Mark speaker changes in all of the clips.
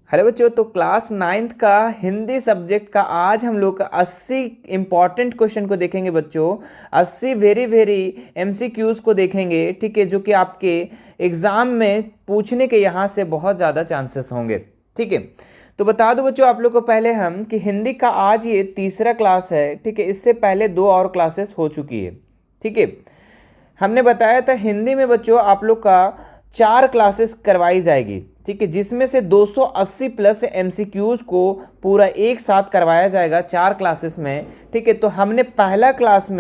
Speaker 1: Hello बच्चों, तो class 9th का हिंदी सब्जेक्ट का आज हम लोग 80 इम्पॉर्टेंट क्वेश्चन को देखेंगे बच्चों। 80 वेरी वेरी एमसीक्यूज को देखेंगे, ठीक है, जो कि आपके एग्ज़ाम में पूछने के यहाँ से बहुत ज़्यादा चांसेस होंगे। ठीक है, तो बता दो बच्चों आप लोग को पहले हम कि हिंदी का आज ये तीसरा क्लास है। ठीक है, इससे पहले 2 और क्लासेस हो चुकी है। ठीक है, हमने बताया था हिंदी में बच्चों आप लोग का 4 क्लासेस करवाई जाएगी। ठीक है, जिसमें से 280 प्लस एमसीक्यूज को पूरा एक साथ करवाया जाएगा 4 क्लासेस में। ठीक है, तो हमने पहला क्लास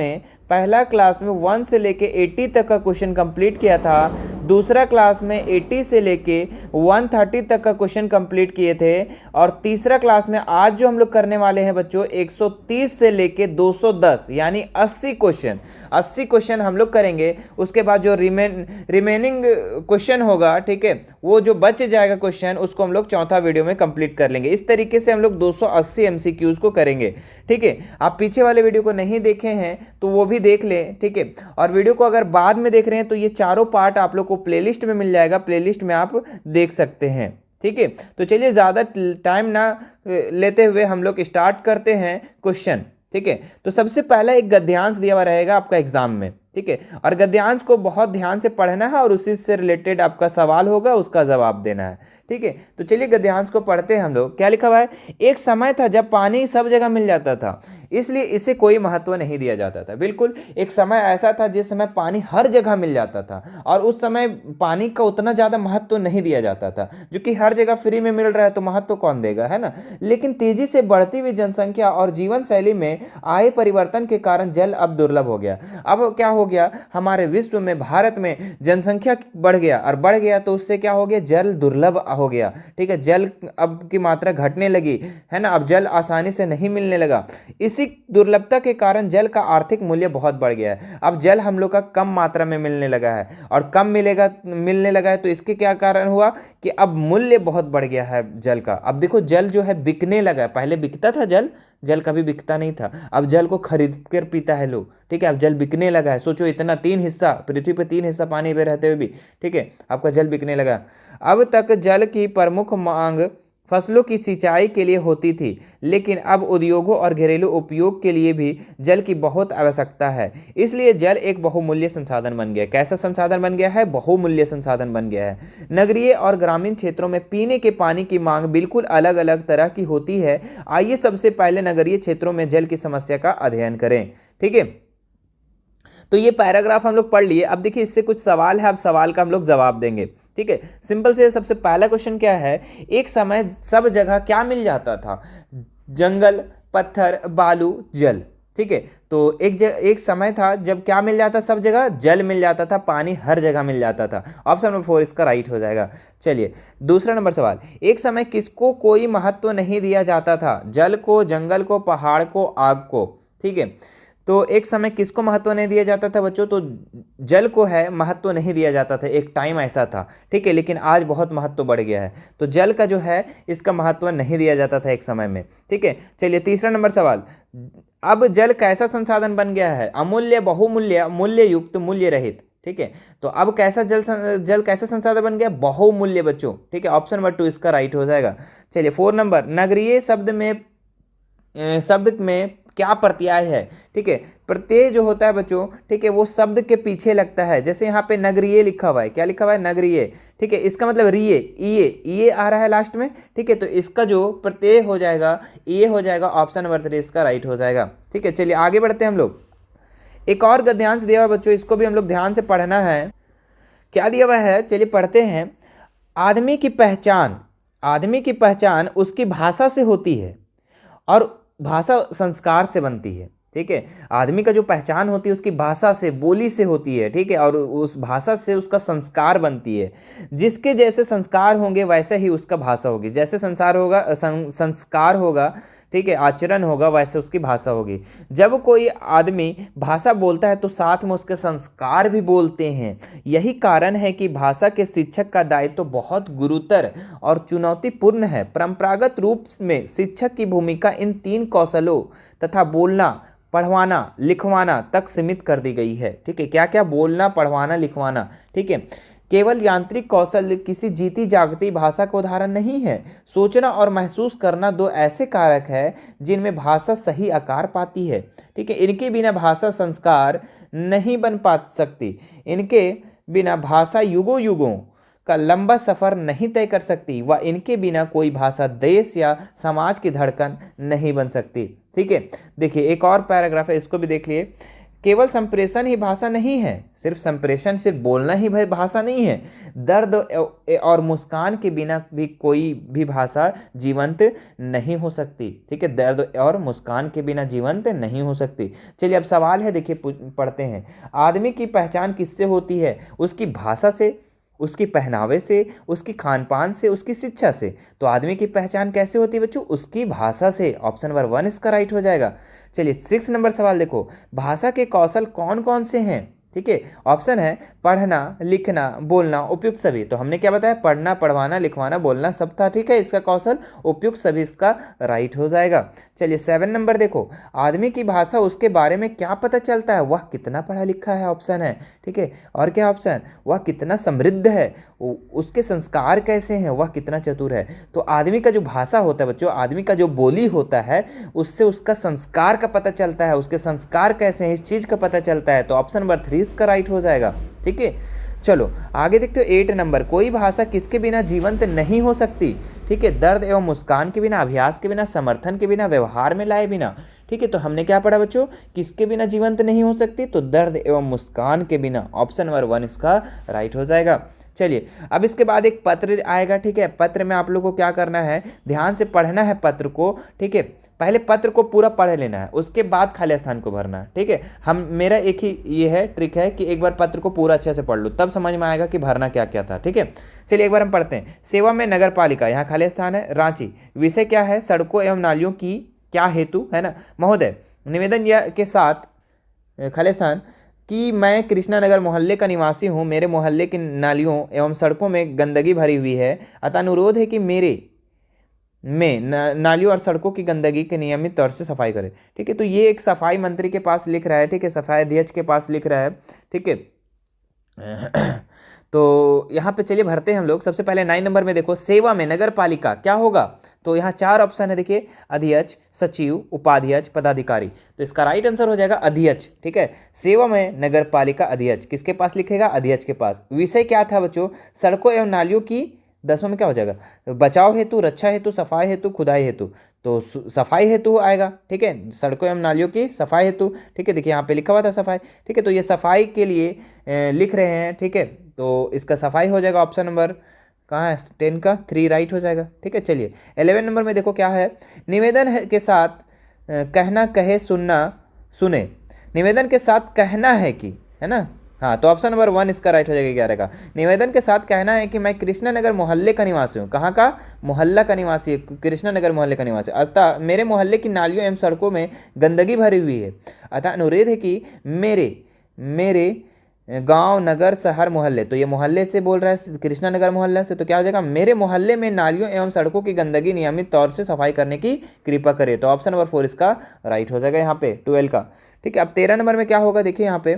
Speaker 1: में 1 से लेके 80 तक का क्वेश्चन कंप्लीट किया था। दूसरा क्लास में 80 से लेके 130 तक का क्वेश्चन कंप्लीट किए थे। और तीसरा क्लास में आज जो हम लोग करने वाले हैं बच्चों 130 से लेके 210 यानी 80 क्वेश्चन हम लोग करेंगे। उसके बाद जो रिमेनिंग क्वेश्चन होगा, ठीक है, वो जो बच जाएगा क्वेश्चन उसको हम लोग चौथा वीडियो में कंप्लीट कर लेंगे। इस तरीके से हम लोग 280 एमसीक्यूज को करेंगे। ठीक है, आप पीछे वाले वीडियो को नहीं देखे हैं तो वो भी देख लें। ठीक है, और वीडियो को अगर बाद में देख रहे हैं तो ये चारों पार्ट आप लोग को प्लेलिस्ट में मिल जाएगा, प्लेलिस्ट में आप देख सकते हैं। ठीक है, तो चलिए ज़्यादा टाइम ना लेते हुए हम लोग स्टार्ट करते हैं क्वेश्चन। ठीक है, तो सबसे पहला एक गद्यांश दिया हुआ रहेगा आपका एग्जाम में। ठीक है, और गद्यांश को बहुत ध्यान से पढ़ना है और उसी से रिलेटेड आपका सवाल होगा, उसका जवाब देना है। ठीक है, तो चलिए गद्यांश को पढ़ते हैं हम लोग। क्या लिखा हुआ है? एक समय था जब पानी सब जगह मिल जाता था, इसलिए इसे कोई महत्व नहीं दिया जाता था। बिल्कुल, एक समय ऐसा था जिस समय पानी हर जगह मिल जाता था और उस समय पानी का उतना ज़्यादा महत्व नहीं दिया जाता था। जो कि हर जगह फ्री में मिल रहा है तो महत्व कौन देगा, है ना। लेकिन तेजी से बढ़ती हुई जनसंख्या और जीवन शैली में आए परिवर्तन के कारण जल अब दुर्लभ हो गया। अब क्या हो गया, हमारे विश्व में, भारत में जनसंख्या बढ़ गया और बढ़ गया तो उससे क्या हो गया, जल दुर्लभ हो गया। ठीक है, जल अब की मात्रा घटने लगी, है ना। अब जल आसानी से नहीं मिलने लगा। इसी दुर्लभता के कारण जल का आर्थिक मूल्य बहुत बढ़ गया है। अब जल हम लोग का कम मात्रा में मिलने लगा है और कम मिलने लगा है तो इसके क्या कारण हुआ कि अब मूल्य बहुत बढ़ गया है जल का। अब देखो जल जो है बिकने लगा है। पहले बिकता था जल कभी बिकता नहीं था। अब जल को खरीद कर पीता है लोग। ठीक है, अब जल बिकने लगा है। सोचो इतना 3 हिस्सा पृथ्वी पे, 3 हिस्सा पानी पे रहते हुए भी, ठीक है, आपका जल बिकने लगा। अब तक जल की प्रमुख मांग फसलों की सिंचाई के लिए होती थी, लेकिन अब उद्योगों और घरेलू उपयोग के लिए भी जल की बहुत आवश्यकता है। इसलिए जल एक बहुमूल्य संसाधन बन गया। कैसा संसाधन बन गया है? बहुमूल्य संसाधन बन गया है। नगरीय और ग्रामीण क्षेत्रों में पीने के पानी की मांग बिल्कुल अलग अलग तरह की होती है। आइए सबसे पहले नगरीय क्षेत्रों में जल की समस्या का अध्ययन करें। ठीक है, तो ये पैराग्राफ हम लोग पढ़ लिए। अब देखिए इससे कुछ सवाल है, अब सवाल का हम लोग जवाब देंगे। ठीक है, सिंपल से सबसे पहला क्वेश्चन क्या है, एक समय सब जगह क्या मिल जाता था? जंगल, पत्थर, बालू, जल। ठीक है, तो एक समय था जब क्या मिल जाता? सब जगह जल मिल जाता था, पानी हर जगह मिल जाता था। ऑप्शन नंबर 4 इसका राइट हो जाएगा। चलिए दूसरा नंबर सवाल, एक समय किसको कोई महत्व नहीं दिया जाता था? जल को, जंगल को, पहाड़ को, आग को। ठीक है, तो एक समय किसको महत्व नहीं दिया जाता था बच्चों? तो जल को है महत्व नहीं दिया जाता था, एक टाइम ऐसा था। ठीक है, लेकिन आज बहुत महत्व बढ़ गया है। तो जल का जो है इसका महत्व नहीं दिया जाता था एक समय में। ठीक है, चलिए तीसरा नंबर सवाल, अब जल कैसा संसाधन बन गया है? अमूल्य, बहुमूल्य, मूल्य युक्त, मूल्य रहित। ठीक है, तो अब कैसा जल कैसा संसाधन बन गया? बहुमूल्य बच्चों। ठीक है, ऑप्शन नंबर 2 इसका राइट हो जाएगा। चलिए 4 नंबर, नगरीय शब्द में क्या प्रत्यय है? ठीक है, प्रत्यय जो होता है बच्चों, ठीक है, वो शब्द के पीछे लगता है। जैसे यहाँ पे नगरीय लिखा हुआ है, क्या लिखा हुआ है? नगरीय। ठीक है, इसका मतलब रिये, ये आ रहा है लास्ट में। ठीक है, तो इसका जो प्रत्यय हो जाएगा ये हो जाएगा। ऑप्शन नंबर 3 इसका राइट हो जाएगा। ठीक है, चलिए आगे बढ़ते हैं हम लोग। एक और गद्यांश दिया हुआ बच्चों, इसको भी हम लोग ध्यान से पढ़ना है। क्या दिया हुआ है? चलिए पढ़ते हैं। आदमी की पहचान उसकी भाषा से होती है और भाषा संस्कार से बनती है। ठीक है, आदमी का जो पहचान होती है उसकी भाषा से, बोली से होती है। ठीक है, और उस भाषा से उसका संस्कार बनती है। जिसके जैसे संस्कार होंगे वैसे ही उसका भाषा होगी। जैसे संस्कार होगा, ठीक है, आचरण होगा, वैसे उसकी भाषा होगी। जब कोई आदमी भाषा बोलता है तो साथ में उसके संस्कार भी बोलते हैं। यही कारण है कि भाषा के शिक्षक का दायित्व तो बहुत गुरुतर और चुनौतीपूर्ण है। परंपरागत रूप में शिक्षक की भूमिका इन 3 कौशलों तथा बोलना, पढ़वाना, लिखवाना तक सीमित कर दी गई है। ठीक है, क्या क्या? बोलना, पढ़वाना, लिखवाना। ठीक है, केवल यांत्रिक कौशल किसी जीती जागती भाषा का उदाहरण नहीं है। सोचना और महसूस करना दो ऐसे कारक है जिनमें भाषा सही आकार पाती है। ठीक है, इनके बिना भाषा संस्कार नहीं बन पा सकती। इनके बिना भाषा युगों युगों का लंबा सफर नहीं तय कर सकती व इनके बिना कोई भाषा देश या समाज की धड़कन नहीं बन सकती। ठीक है, देखिए एक और पैराग्राफ है, इसको भी देख लिए। केवल संप्रेषण ही भाषा नहीं है, सिर्फ संप्रेषण, सिर्फ बोलना ही भाषा नहीं है। दर्द और मुस्कान के बिना भी कोई भी भाषा जीवंत नहीं हो सकती। ठीक है, दर्द और मुस्कान के बिना जीवंत नहीं हो सकती। चलिए अब सवाल है, देखिए पढ़ते हैं। आदमी की पहचान किससे होती है? उसकी भाषा से, उसकी पहनावे से, उसकी खान पान से, उसकी शिक्षा से। तो आदमी की पहचान कैसे होती है बच्चों? उसकी भाषा से। ऑप्शन नंबर 1 इसका राइट हो जाएगा। चलिए 6 नंबर सवाल देखो, भाषा के कौशल कौन कौन से हैं? ठीक है, ऑप्शन है पढ़ना, लिखना, बोलना, उपयुक्त सभी। तो हमने क्या बताया? पढ़ना, पढ़वाना, लिखवाना, बोलना सब था। ठीक है, इसका कौशल उपयुक्त सभी इसका राइट हो जाएगा। चलिए 7 नंबर देखो, आदमी की भाषा उसके बारे में क्या पता चलता है? वह कितना पढ़ा लिखा है, ऑप्शन है। ठीक है, और क्या ऑप्शन? वह कितना समृद्ध है, उसके संस्कार कैसे हैं, वह कितना चतुर है। तो आदमी का जो भाषा होता है बच्चों, आदमी का जो बोली होता है, उससे उसका संस्कार का पता चलता है, उसके संस्कार कैसे हैं इस चीज़ का पता चलता है। तो ऑप्शन नंबर 3 इसका राइट हो जाएगा। ठीक है, चलो आगे देखते हो 8 नंबर, कोई भाषा किसके बिना जीवंत नहीं हो सकती? ठीक है, दर्द एवं मुस्कान के बिना, अभ्यास के बिना, समर्थन के बिना, व्यवहार में लाए बिना। ठीक है, तो हमने क्या पढ़ा बच्चों? किसके बिना जीवंत नहीं हो सकती? तो दर्द एवं मुस्कान के बिना। ऑप्शन नंबर 1 इसका राइट हो जाएगा। चलिए अब इसके बाद एक पत्र आएगा। ठीक है, पत्र में आप लोग को क्या करना है? ध्यान से पढ़ना है पत्र को। ठीक है, पहले पत्र को पूरा पढ़ लेना है, उसके बाद खाली स्थान को भरना है। ठीक है, मेरा एक ही ये है ट्रिक है कि एक बार पत्र को पूरा अच्छे से पढ़ लो, तब समझ में आएगा कि भरना क्या क्या था। ठीक है, चलिए एक बार हम पढ़ते हैं। सेवा में नगर पालिका, यहाँ खाली स्थान है रांची। विषय क्या है? सड़कों एवं नालियों की क्या हेतु, है ना। महोदय, निवेदन के साथ खाली स्थान कि मैं कृष्णा नगर मोहल्ले का निवासी हूँ। मेरे मोहल्ले की नालियों एवं सड़कों में गंदगी भरी हुई है, अतः अनुरोध है कि मेरे में नालियों और सड़कों की गंदगी के नियमित तौर से सफाई करें। ठीक है, तो ये एक सफाई मंत्री के पास लिख रहा है। ठीक है, सफाई अध्यक्ष के पास लिख रहा है। ठीक है, तो यहाँ पे चलिए भरते हैं हम लोग। सबसे पहले 9 नंबर में देखो, सेवा में नगर पालिका क्या होगा? तो यहाँ 4 ऑप्शन है, देखिए अध्यक्ष, सचिव, उपाध्यक्ष, पदाधिकारी। तो इसका राइट आंसर हो जाएगा अध्यक्ष। ठीक है, सेवा में नगर पालिका अध्यक्ष किसके पास लिखेगा? अध्यक्ष के पास। विषय क्या था बच्चों? सड़कों एवं नालियों की 10 में क्या हो जाएगा? बचाव हेतु, रक्षा हेतु, सफाई हेतु, खुदाई हेतु। तो सफाई हेतु आएगा। ठीक है, सड़कों एवं नालियों की सफाई हेतु। ठीक है, देखिए यहाँ पे लिखा हुआ था सफाई। ठीक है, तो ये सफाई के लिए लिख रहे हैं। ठीक है, तो इसका सफाई हो जाएगा। ऑप्शन नंबर कहाँ है? 10 का 3 राइट हो जाएगा। ठीक है, चलिए 11 नंबर में देखो क्या है? निवेदन के साथ कहना, कहे, सुनना, सुने। निवेदन के साथ कहना है कि, है ना। हाँ, तो ऑप्शन नंबर 1 इसका राइट हो जाएगा 11 का। निवेदन के साथ कहना है कि मैं कृष्णा नगर मोहल्ले का निवासी हूँ। कहाँ का? मोहल्ला का निवासी, कृष्णा नगर मोहल्ले का निवासी। अतः मेरे मोहल्ले की नालियों एवं सड़कों में गंदगी भरी हुई है, अतः अनुरोध है कि मेरे गांव, नगर, शहर, मोहल्ले। तो ये मोहल्ले से बोल रहा है, कृष्णा नगर मोहल्ला से। तो क्या हो जाएगा? मेरे मोहल्ले में नालियों एवं सड़कों की गंदगी नियमित तौर से सफाई करने की कृपा करे। तो ऑप्शन नंबर 4 इसका राइट हो जाएगा यहाँ पे 12 का। ठीक है, अब 13 नंबर में क्या होगा? देखिए यहाँ पे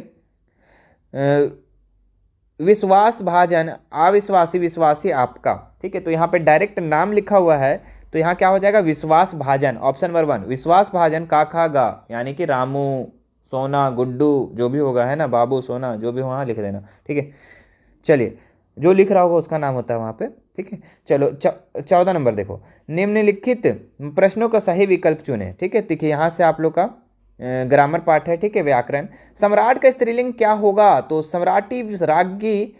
Speaker 1: विश्वास भाजन, अविश्वासी, विश्वासी आपका। ठीक है, तो यहाँ पे डायरेक्ट नाम लिखा हुआ है, तो यहाँ क्या हो जाएगा? विश्वास भाजन। ऑप्शन नंबर 1 विश्वास भाजन का खा गा, यानी कि रामू, सोना, गुड्डू जो भी होगा, है ना, बाबू, सोना जो भी हो वहाँ लिख देना। ठीक है, चलिए जो लिख रहा होगा उसका नाम होता है वहाँ पे। ठीक है, चलो 14 नंबर देखो, निम्नलिखित प्रश्नों का सही विकल्प चुने। ठीक है, देखिए यहाँ से आप लोग का ग्रामर पार्ट है। ठीक है, व्याकरण। सम्राट का स्त्रीलिंग क्या होगा? तो सम्राटी, राज्ञी,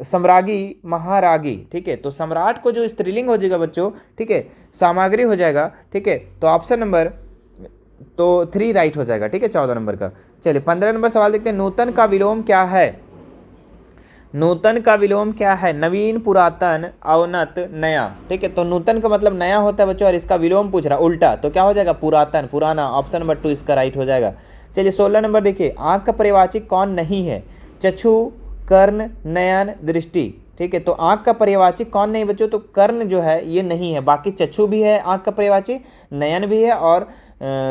Speaker 1: सम्रागी, महारागी। ठीक है, तो सम्राट को जो स्त्रीलिंग हो जाएगा बच्चों, ठीक है, सामग्री हो जाएगा। ठीक है, तो ऑप्शन नंबर 3 राइट हो जाएगा। ठीक है, 14 नंबर का। चलिए 15 नंबर सवाल देखते हैं। नूतन का विलोम क्या है? नूतन का विलोम क्या है? नवीन, पुरातन, अवनत, नया। ठीक है, तो नूतन का मतलब नया होता है बच्चों, और इसका विलोम पूछ रहा उल्टा, तो क्या हो जाएगा? पुरातन, पुराना। ऑप्शन नंबर 2 इसका राइट हो जाएगा। चलिए 16 नंबर देखिए, आँख का पर्यायवाची कौन नहीं है? चक्षु, कर्ण, नयन, दृष्टि। ठीक है, तो आँख का पर्यायवाची कौन नहीं बच्चों? तो कर्ण जो है ये नहीं है, बाकी चक्षु भी है आँख का पर्यायवाची, नयन भी है और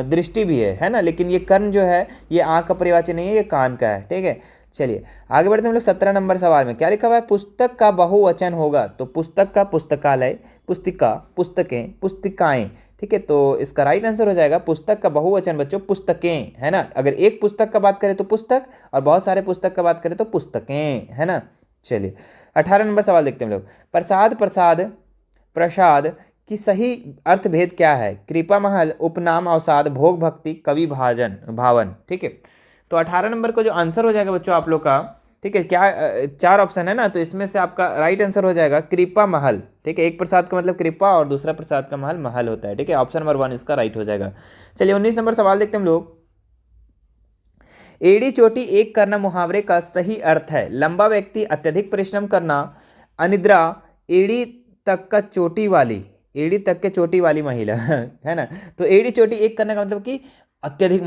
Speaker 1: दृष्टि भी है ना, लेकिन ये कर्ण जो है ये आँख का पर्यायवाची नहीं है, ये कान का है। ठीक है, चलिए आगे बढ़ते हैं हम लोग 17 नंबर सवाल में। क्या लिखा हुआ है? पुस्तक का बहुवचन होगा। तो पुस्तक का पुस्तकालय, पुस्तिका, पुस्तकें, पुस्तिकाएं। ठीक है, तो इसका राइट आंसर हो जाएगा पुस्तक का बहुवचन बच्चों पुस्तकें, है ना। अगर एक पुस्तक का बात करें तो पुस्तक, और बहुत सारे पुस्तक का बात करें तो पुस्तकें, है ना। चलिए 18 नंबर सवाल देखते हैं हम लोग। प्रसाद प्रसाद प्रसाद की सही अर्थ भेद क्या है? कृपा महल, उपनाम, अवसाद, भोग, भक्ति, कवि भाजन भावन। ठीक है, तो 18 नंबर का जो आंसर हो जाएगा बच्चों आप लोग का, ठीक है, क्या 4 ऑप्शन है ना, तो इसमें से आपका राइट आंसर हो जाएगा कृपा महल। ठीक है, एक प्रसाद का मतलब कृपा और दूसरा प्रसाद का महल महल होता है। ठीक है, ऑप्शन नंबर 1 इसका राइट हो जाएगा। चलिए 19 नंबर सवाल देखते हैं हम लोग। एड़ी चोटी एक करना मुहावरे का सही अर्थ है। लंबा व्यक्ति, अत्यधिक परिश्रम करना, अनिद्रा, एड़ी तक का चोटी वाली, एड़ी तक के चोटी वाली महिला है ना। तो एड़ी चोटी एक करने का मतलब कि अत्यधिक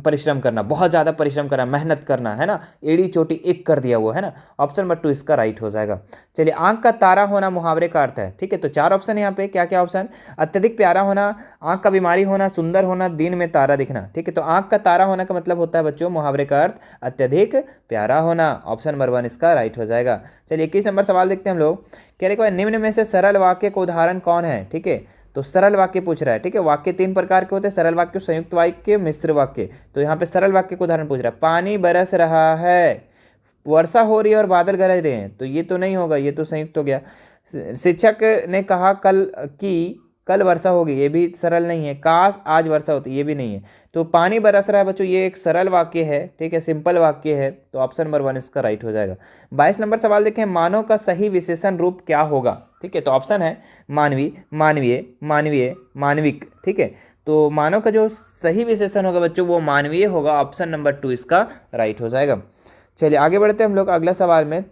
Speaker 1: परिश्रम करना, बहुत ज़्यादा परिश्रम करना, मेहनत करना, है ना। एड़ी चोटी एक कर दिया वो, है ना। ऑप्शन नंबर 2 इसका राइट हो जाएगा। चलिए आंख का तारा होना मुहावरे का अर्थ है। ठीक है, तो 4 ऑप्शन है यहाँ पे। क्या क्या ऑप्शन? अत्यधिक प्यारा होना, आंख का बीमारी होना, सुंदर होना, दिन में तारा दिखना। ठीक है, तो आंख का तारा होना का मतलब होता है बच्चों मुहावरे का अर्थ अत्यधिक प्यारा होना। ऑप्शन नंबर 1 इसका राइट हो जाएगा। चलिए 21 नंबर सवाल देखते हैं हम लोग। क्या लिखा है? निम्न में से सरल वाक्य का उदाहरण कौन है? ठीक है, तो सरल वाक्य पूछ रहा है। ठीक है, वाक्य 3 प्रकार के होते हैं, सरल वाक्य, संयुक्त वाक्य, मिश्र वाक्य। तो यहाँ पे सरल वाक्य का उदाहरण पूछ रहा है। पानी बरस रहा है, वर्षा हो रही है और बादल गरज रहे हैं, तो ये तो नहीं होगा, ये तो संयुक्त हो गया। शिक्षक ने कहा कल वर्षा होगी, ये भी सरल नहीं है। काश आज वर्षा होती, ये भी नहीं है। तो पानी बरस रहा है बच्चों, ये एक सरल वाक्य है। ठीक है, सिंपल वाक्य है, तो ऑप्शन नंबर 1 इसका राइट हो जाएगा। 22 नंबर सवाल देखें। मानव का सही विशेषण रूप क्या होगा? ठीक है, तो ऑप्शन है मानवी, मानवीय, मानवीय, मानविक। ठीक है, तो मानव का जो सही विशेषण होगा बच्चों वो मानवीय होगा। ऑप्शन नंबर 2 इसका राइट हो जाएगा। चलिए आगे बढ़ते हैं हम लोग अगला सवाल में।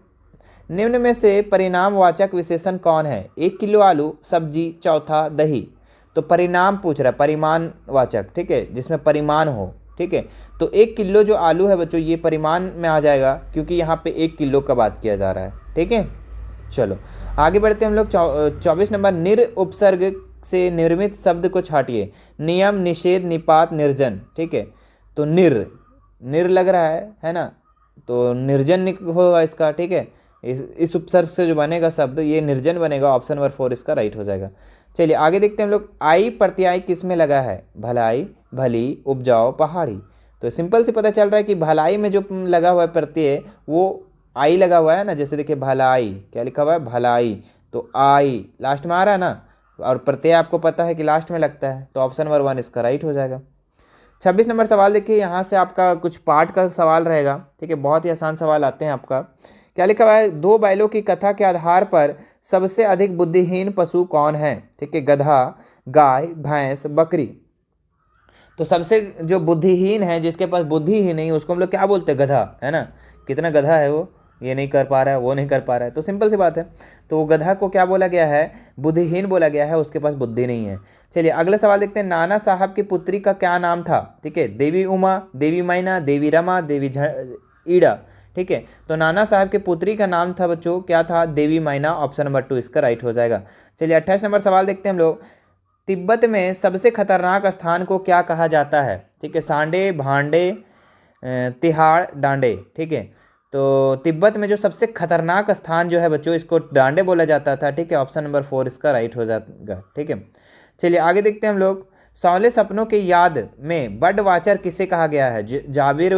Speaker 1: निम्न में से परिणामवाचक विशेषण कौन है? 1 किलो आलू, सब्जी, चौथा दही। तो परिणाम पूछ रहा है, परिमाणवाचक। ठीक है, जिसमें परिमाण हो। ठीक है, तो 1 किलो जो आलू है बच्चों ये परिमाण में आ जाएगा, क्योंकि यहाँ पे 1 किलो का बात किया जा रहा है। ठीक है, चलो आगे बढ़ते हैं हम लोग। 24 नंबर। निर उपसर्ग से निर्मित शब्द को छाटिए। नियम, निषेध, निपात, निर्जन। ठीक है, तो निर लग रहा है ना, तो निर्जन होगा इसका। ठीक है, इस उपसर्ग से जो बनेगा शब्द ये निर्जन बनेगा। ऑप्शन नंबर 4 इसका राइट हो जाएगा। चलिए आगे देखते हैं हम लोग। आई प्रत्यय किस में लगा है? भलाई, भली, उपजाऊ, पहाड़ी। तो सिंपल से पता चल रहा है कि भलाई में जो लगा हुआ है प्रत्यय वो आई लगा हुआ है ना। जैसे देखिए भलाई, क्या लिखा हुआ है? भलाई, तो आई लास्ट में आ रहा है ना, और प्रत्यय आपको पता है कि लास्ट में लगता है, तो ऑप्शन नंबर 1 इसका राइट हो जाएगा। 26 नंबर सवाल देखिए, यहाँ से आपका कुछ पाठ का सवाल रहेगा। ठीक है, बहुत ही आसान सवाल आते हैं आपका। क्या लिखा हुआ है? 2 बैलों की कथा के आधार पर सबसे अधिक बुद्धिहीन पशु कौन है? ठीक है, गधा, गाय, भैंस, बकरी। तो सबसे जो बुद्धिहीन है, जिसके पास बुद्धि ही नहीं, उसको हम लोग क्या बोलते हैं? गधा, है ना। कितना गधा है वो, ये नहीं कर पा रहा है, वो नहीं कर पा रहा है, तो सिंपल सी बात है। तो गधा को क्या बोला गया है? बुद्धिहीन बोला गया है, उसके पास बुद्धि नहीं है। चलिए अगला सवाल देखते हैं। नाना साहब की पुत्री का क्या नाम था? ठीक है, देवी उमा, देवी मैना, देवी रमा, देवी ईड़ा। ठीक है, तो नाना साहब की पुत्री का नाम था बच्चों, क्या था? देवी मैना। ऑप्शन नंबर 2 इसका राइट हो जाएगा। चलिए 28 नंबर सवाल देखते हैं हम लोग। तिब्बत में सबसे खतरनाक स्थान को क्या कहा जाता है? ठीक है, सांडे, भांडे, तिहाड़, डांडे। ठीक है, तो तिब्बत में जो सबसे खतरनाक स्थान जो है बच्चों, इसको डांडे बोला जाता था। ठीक है, ऑप्शन नंबर 4 इसका राइट हो जाएगा। ठीक है, चलिए आगे देखते हैं हम लोग। सौले सपनों की याद में बर्ड वाचर किसे कहा गया है? जाबिर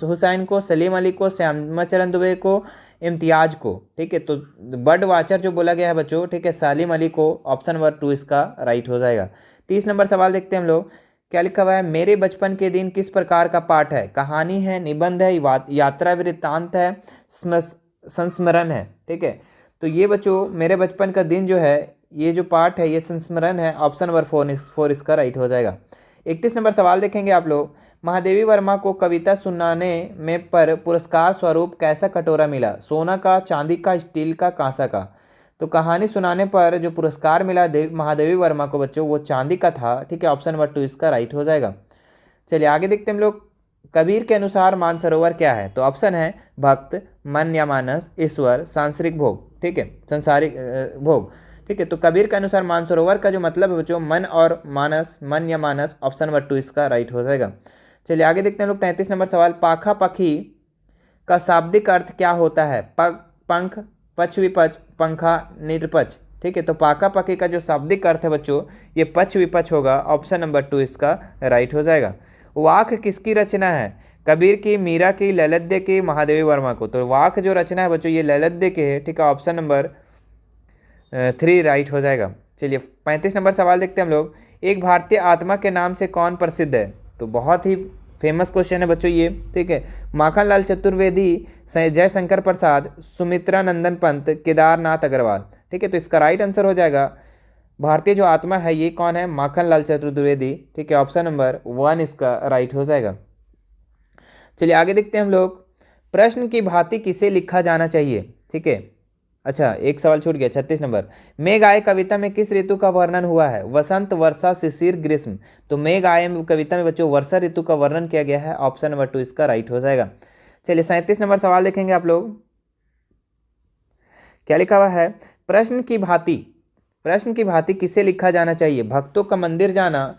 Speaker 1: हुसैन को, सलीम अली को, श्यामाचरण दुबे को, इम्तियाज को। ठीक है, तो बर्ड वाचर जो बोला गया है बच्चों, ठीक है, सलीम अली को। ऑप्शन नंबर 2 इसका राइट हो जाएगा। 30 नंबर सवाल देखते हैं हम लोग। क्या लिखा हुआ है? मेरे बचपन के दिन किस प्रकार का पाठ है? कहानी है, निबंध है, यात्रा वृत्तांत है, संस्मरण है। ठीक है, तो ये बच्चों मेरे बचपन का दिन जो है, ये जो पाठ है ये संस्मरण है। ऑप्शन नंबर 4 इसका राइट हो जाएगा। 31 नंबर सवाल देखेंगे आप लोग। महादेवी वर्मा को कविता सुनाने में पर पुरस्कार स्वरूप कैसा कटोरा मिला? सोना का, चांदी का, स्टील का, कांसा का। तो कहानी सुनाने पर जो पुरस्कार मिला महादेवी वर्मा को बच्चों, वो चांदी का था। ठीक है, ऑप्शन नंबर 2 इसका राइट हो जाएगा। चलिए आगे देखते हैं हम लोग। कबीर के अनुसार मानसरोवर क्या है? तो ऑप्शन है भक्त, मन या मानस, ईश्वर, सांसारिक भोग। ठीक है, संसारिक भोग। ठीक है, तो कबीर के अनुसार मानसरोवर का जो मतलब है बच्चों मन और मानस, मन या मानस। ऑप्शन नंबर 2 इसका राइट हो जाएगा। चलिए आगे देखते हैं लोग 33 नंबर सवाल। पाखा पखी का शाब्दिक अर्थ क्या होता है? पंख, पक्ष विपक्ष, पंखा, निरपक्ष। ठीक है, तो पाका पके का जो शाब्दिक अर्थ है बच्चों ये पक्ष विपक्ष होगा। ऑप्शन नंबर 2 इसका राइट हो जाएगा। वाक किसकी रचना है? कबीर की, मीरा की, ललित की, महादेवी वर्मा को। तो वाक जो रचना है बच्चों ये ललित के है। ठीक है, ऑप्शन नंबर 3 राइट हो जाएगा। चलिए 35 नंबर सवाल देखते हैं हम लोग। एक भारतीय आत्मा के नाम से कौन प्रसिद्ध है? तो बहुत ही फेमस क्वेश्चन है बच्चों ये। ठीक है, माखनलाल चतुर्वेदी, जयशंकर प्रसाद, सुमित्रा नंदन पंत, केदारनाथ अग्रवाल। ठीक है, तो इसका राइट आंसर हो जाएगा भारतीय जो आत्मा है ये कौन है? माखनलाल चतुर्वेदी। ठीक है, ऑप्शन नंबर 1 इसका राइट हो जाएगा। चलिए आगे देखते हैं हम लोग। प्रश्न की भांति किसे लिखा जाना चाहिए? ठीक है, अच्छा एक सवाल छूट गया, 36 नंबर। मेघ आए कविता में किस ऋतु का वर्णन हुआ है? वसंत, वर्षा, शिशिर, ग्रीष्म। तो मेघ आए कविता में बच्चों वर्षा ऋतु का वर्णन किया गया है। ऑप्शन नंबर 2 इसका राइट हो जाएगा। चलिए 37 नंबर सवाल देखेंगे आप लोग। क्या लिखा हुआ है? प्रश्न की भांति किसे लिखा जाना चाहिए? भक्तों का मंदिर जाना,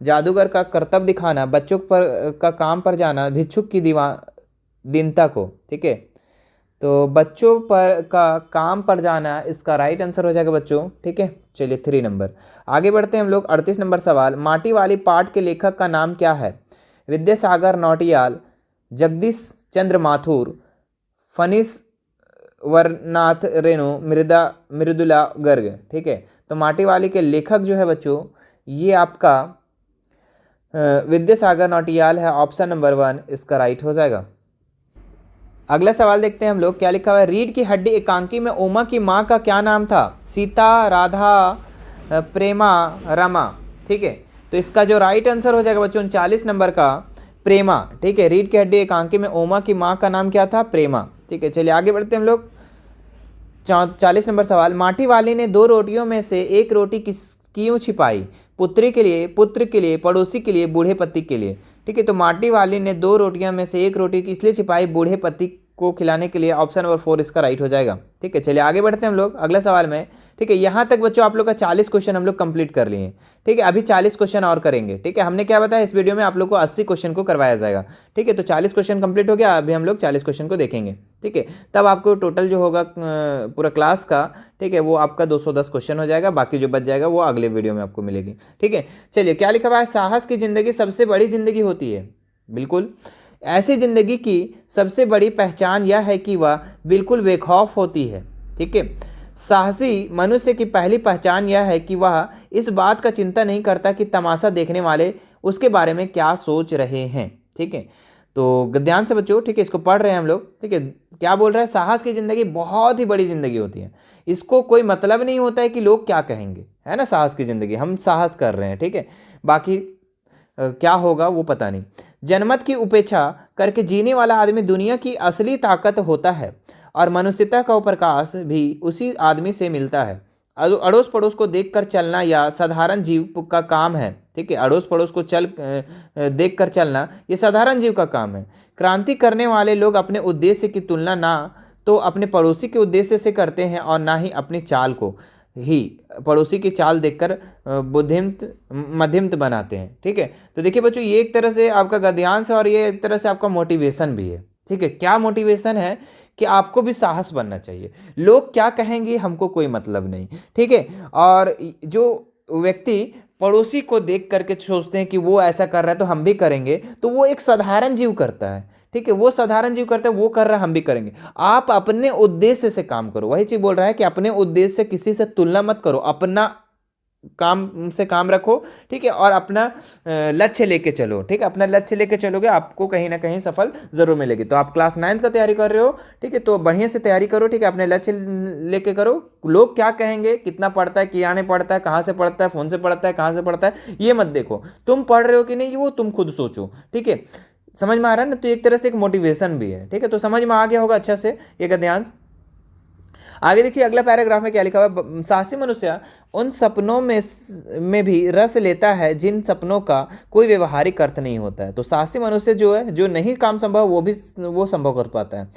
Speaker 1: जादूगर का कर्तव्य दिखाना, बच्चों पर का काम पर जाना, भिक्षुक की दीनता को। ठीक है, तो बच्चों पर का काम पर जाना इसका राइट आंसर हो जाएगा बच्चों। ठीक है, चलिए 3 नंबर आगे बढ़ते हैं हम लोग। 38 नंबर सवाल। माटी वाली पाठ के लेखक का नाम क्या है? विद्यासागर नौटियाल, जगदीश चंद्र माथुर, फनीस वरनाथ रेणु, मृदुला गर्ग। ठीक है, तो माटी वाली के लेखक जो है बच्चों ये आपका विद्यासागर नौटियाल है। ऑप्शन नंबर 1 इसका राइट हो जाएगा। अगला सवाल देखते हैं हम लोग। क्या लिखा हुआ है? रीढ़ की हड्डी एकांकी में उमा की माँ का क्या नाम था? सीता, राधा, प्रेमा, रमा। ठीक है, तो इसका जो राइट आंसर हो जाएगा बच्चों 39 नंबर का प्रेमा। ठीक है, रीढ़ की हड्डी एकांकी में उमा की माँ का नाम क्या था? प्रेमा। ठीक है, चलिए आगे बढ़ते हैं हम लोग। 40 नंबर सवाल। माटी वाली ने 2 रोटियों में से एक रोटी क्यों छिपाई? पुत्री के लिए, पुत्र के लिए, पड़ोसी के लिए, बूढ़े पति के लिए। ठीक है, तो माटी वाली ने 2 रोटियों में से एक रोटी इसलिए छिपाई बूढ़े पति को खिलाने के लिए। ऑप्शन नंबर 4 इसका राइट हो जाएगा। ठीक है, चलिए आगे बढ़ते हैं हम लोग अगला सवाल में। ठीक है, यहाँ तक बच्चों आप लोग का 40 क्वेश्चन हम लोग कंप्लीट कर लिए। ठीक है, अभी 40 क्वेश्चन और करेंगे। ठीक है, हमने क्या बताया इस वीडियो में आप लोग को 80 क्वेश्चन को करवाया जाएगा। ठीक है, तो 40 क्वेश्चन कंप्लीट हो गया, अभी हम लोग 40 क्वेश्चन को देखेंगे। ठीक है, तब आपको टोटल जो होगा पूरा क्लास का, ठीक है, वो आपका 210 क्वेश्चन हो जाएगा। बाकी जो बच जाएगा वो अगले वीडियो में आपको मिलेगी। ठीक है, चलिए क्या लिखा हुआ है? साहस की जिंदगी सबसे बड़ी जिंदगी होती है। बिल्कुल, ऐसी जिंदगी की सबसे बड़ी पहचान यह है कि वह बिल्कुल बेखौफ होती है। ठीक है, साहसी मनुष्य की पहली पहचान यह है कि वह इस बात का चिंता नहीं करता कि तमाशा देखने वाले उसके बारे में क्या सोच रहे हैं। ठीक है, तो ध्यान से बच्चों, ठीक है, इसको पढ़ रहे हैं हम लोग। ठीक है, क्या बोल रहा है? साहस की जिंदगी बहुत ही बड़ी जिंदगी होती है। इसको कोई मतलब नहीं होता है कि लोग क्या कहेंगे, है ना। साहस की जिंदगी, हम साहस कर रहे हैं। ठीक है, बाकी क्या होगा वो पता नहीं। जनमत की उपेक्षा करके जीने वाला आदमी दुनिया की असली ताकत होता है और मनुष्यता का प्रकाश भी उसी आदमी से मिलता है। अड़ोस पड़ोस को देखकर चलना या साधारण जीव का काम है। ठीक है, अड़ोस पड़ोस को देख कर चलना ये साधारण जीव का काम है। क्रांति करने वाले लोग अपने उद्देश्य की तुलना ना तो अपने पड़ोसी के उद्देश्य से करते हैं और ना ही अपनी चाल को ही पड़ोसी की चाल देखकर मध्यमत बनाते हैं। ठीक है, तो देखिए बच्चों ये एक तरह से आपका गद्यांश है और ये एक तरह से आपका मोटिवेशन भी है। ठीक है, क्या मोटिवेशन है कि आपको भी साहस बनना चाहिए। लोग क्या कहेंगे हमको कोई मतलब नहीं। ठीक है, और जो व्यक्ति पड़ोसी को देख करके सोचते हैं कि वो ऐसा कर रहा है तो हम भी करेंगे, तो वो एक साधारण जीव करता है। ठीक है, वो साधारण जीव करता है, वो कर रहा है हम भी करेंगे। आप अपने उद्देश्य से काम करो। वही चीज बोल रहा है कि अपने उद्देश्य से किसी से तुलना मत करो, अपना काम से काम रखो। ठीक है, और अपना लक्ष्य लेके चलो। ठीक है, अपना लक्ष्य लेके चलोगे आपको कहीं ना कहीं सफल जरूर मिलेगी। तो आप क्लास 9 का तैयारी कर रहे हो, ठीक है, तो बढ़िया से तैयारी करो। ठीक है, अपने लक्ष्य लेके करो। लोग क्या कहेंगे, कितना पढ़ता है, क्या नहीं पढ़ता है, कहाँ से पढ़ता है, फोन से पढ़ता है, कहाँ से पढ़ता है, ये मत देखो। तुम पढ़ रहे हो कि नहीं वो तुम खुद सोचो। ठीक है, समझ में आ रहा है ना। तो एक तरह से एक मोटिवेशन भी है। ठीक है, तो समझ में आ गया होगा अच्छा से ये गद्यांश। आगे देखिए अगला पैराग्राफ में क्या लिखा हुआ है। साहसी मनुष्य उन सपनों में भी रस लेता है जिन सपनों का कोई व्यवहारिक अर्थ नहीं होता है। तो साहसी मनुष्य जो है, जो नहीं काम संभव वो संभव कर पाता है।